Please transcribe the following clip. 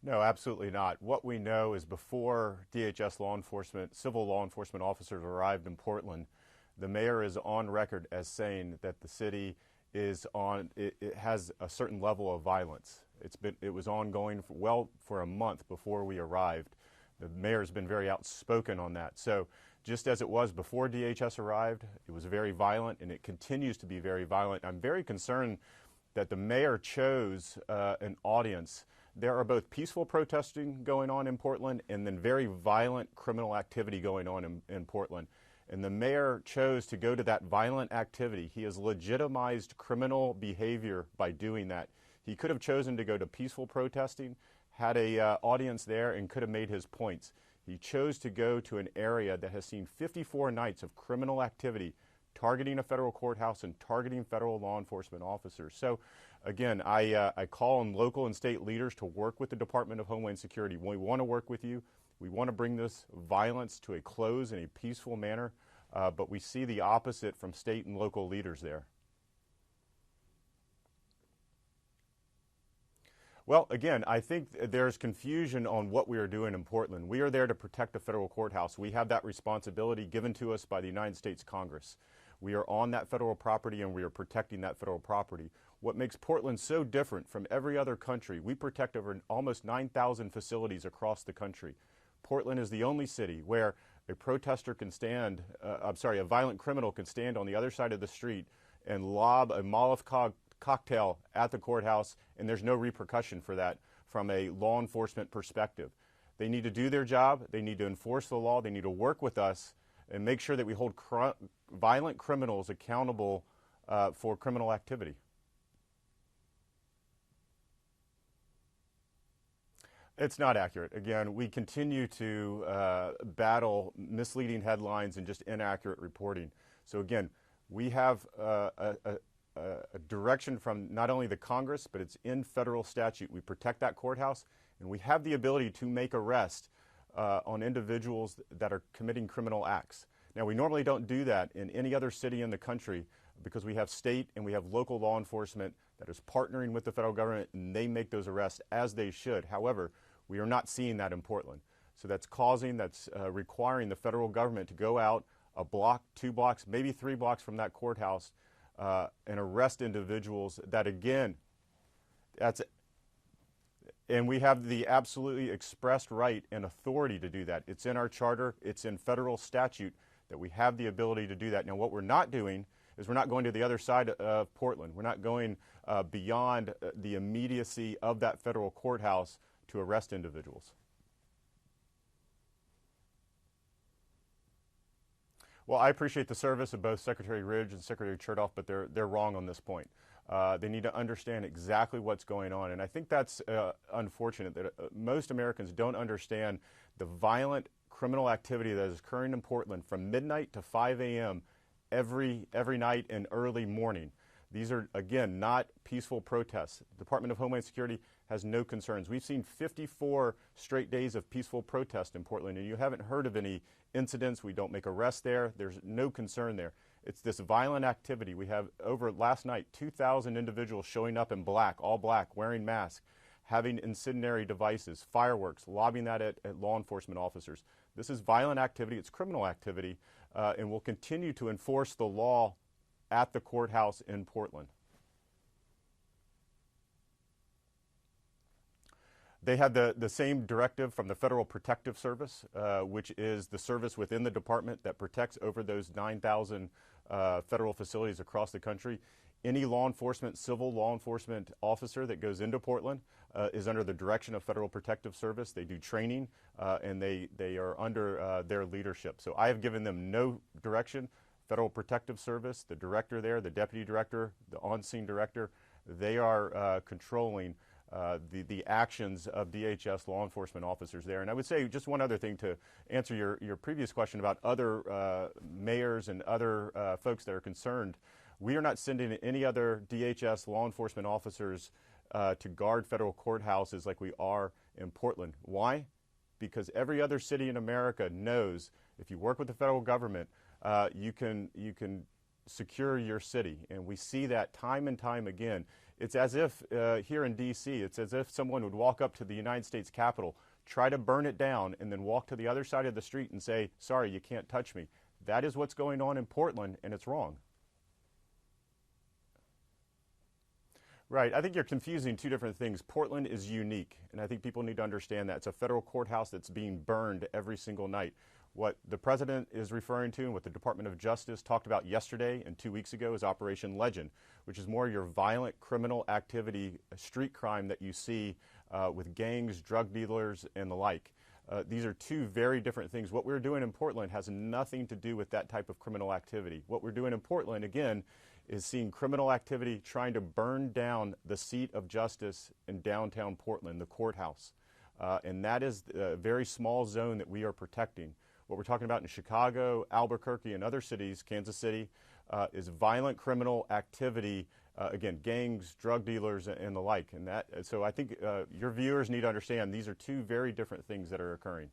No, absolutely not. What we know is before DHS law enforcement, civil law enforcement officers arrived in Portland, the mayor is on record as saying that the city it has a certain level of violence. It was ongoing for a month before we arrived. The mayor's been very outspoken on that. So just as it was before DHS arrived, it was very violent and it continues to be very violent. I'm very concerned that the mayor chose an audience. There are both peaceful protesting going on in Portland and then very violent criminal activity going on in Portland. And the mayor chose to go to that violent activity. He has legitimized criminal behavior by doing that. He could have chosen to go to peaceful protesting, had a audience there, and could have made his points. He chose to go to an area that has seen 54 nights of criminal activity targeting a federal courthouse and targeting federal law enforcement officers. So again, I call on local and state leaders to work with the Department of Homeland Security. We want to work with you. We want to bring this violence to a close in a peaceful manner, but we see the opposite from state and local leaders there. Well, again, I think there's confusion on what we are doing in Portland. We are there to protect the federal courthouse. We have that responsibility given to us by the United States Congress. We are on that federal property and we are protecting that federal property. What makes Portland so different from every other country, we protect over almost 9,000 facilities across the country. Portland is the only city where a protester can stand, a violent criminal can stand on the other side of the street and lob a Molotov cocktail at the courthouse, and there's no repercussion for that from a law enforcement perspective. They need to do their job, they need to enforce the law, they need to work with us and make sure that we hold violent criminals accountable for criminal activity. It's not accurate. Again, we continue to battle misleading headlines and just inaccurate reporting. So again, we have a direction from not only the Congress, but it's in federal statute. We protect that courthouse, and we have the ability to make arrests on individuals that are committing criminal acts. Now, we normally don't do that in any other city in the country because we have state and we have local law enforcement that is partnering with the federal government, and they make those arrests as they should. However, we are not seeing that in Portland. So that's requiring the federal government to go out a block, 2 blocks, maybe 3 blocks from that courthouse and arrest individuals that, again, and we have the absolutely expressed right and authority to do that. It's in our charter, it's in federal statute that we have the ability to do that. Now, what we're not doing is we're not going to the other side of Portland. We're not going beyond the immediacy of that federal courthouse to arrest individuals. Well, I appreciate the service of both Secretary Ridge and Secretary Chertoff, but they're wrong on this point. They need to understand exactly what's going on, and I think that's unfortunate that most Americans don't understand the violent criminal activity that is occurring in Portland from midnight to 5 a.m. every night and early morning. These are, again, not peaceful protests. The Department of Homeland Security has no concerns. We've seen 54 straight days of peaceful protest in Portland, and you haven't heard of any incidents. We don't make arrests there. There's no concern there. It's this violent activity. We have, over last night, 2,000 individuals showing up in black, all black, wearing masks, having incendiary devices, fireworks, lobbying that at law enforcement officers. This is violent activity. It's criminal activity, and we'll continue to enforce the law at the courthouse in Portland. They had the same directive from the Federal Protective Service, which is the service within the department that protects over those 9,000 federal facilities across the country. Any law enforcement, civil law enforcement officer that goes into Portland is under the direction of Federal Protective Service. They do training, and they are under their leadership. So I have given them no direction. Federal Protective Service, the director there, the deputy director, the on-scene director, they are controlling the actions of DHS law enforcement officers there. And I would say just one other thing to answer your previous question about other mayors and other folks that are concerned. We are not sending any other DHS law enforcement officers to guard federal courthouses like we are in Portland. Why? Because every other city in America knows if you work with the federal government, you can secure your city. And we see that time and time again. It's as if here in D.C., it's as if someone would walk up to the United States Capitol, try to burn it down, and then walk to the other side of the street and say, sorry, you can't touch me. That is what's going on in Portland, and it's wrong. Right. I think you're confusing two different things. Portland is unique, and I think people need to understand that. It's a federal courthouse that's being burned every single night. What the president is referring to and what the Department of Justice talked about yesterday and 2 weeks ago is Operation Legend, which is more your violent criminal activity, street crime that you see with gangs, drug dealers, and the like. These are two very different things. What we're doing in Portland has nothing to do with that type of criminal activity. What we're doing in Portland, again, is seeing criminal activity trying to burn down the seat of justice in downtown Portland, the courthouse. And that is a very small zone that we are protecting. What we're talking about in Chicago, Albuquerque, and other cities, Kansas City, is violent criminal activity, again, gangs, drug dealers, and the like. And that, so I think your viewers need to understand these are two very different things that are occurring.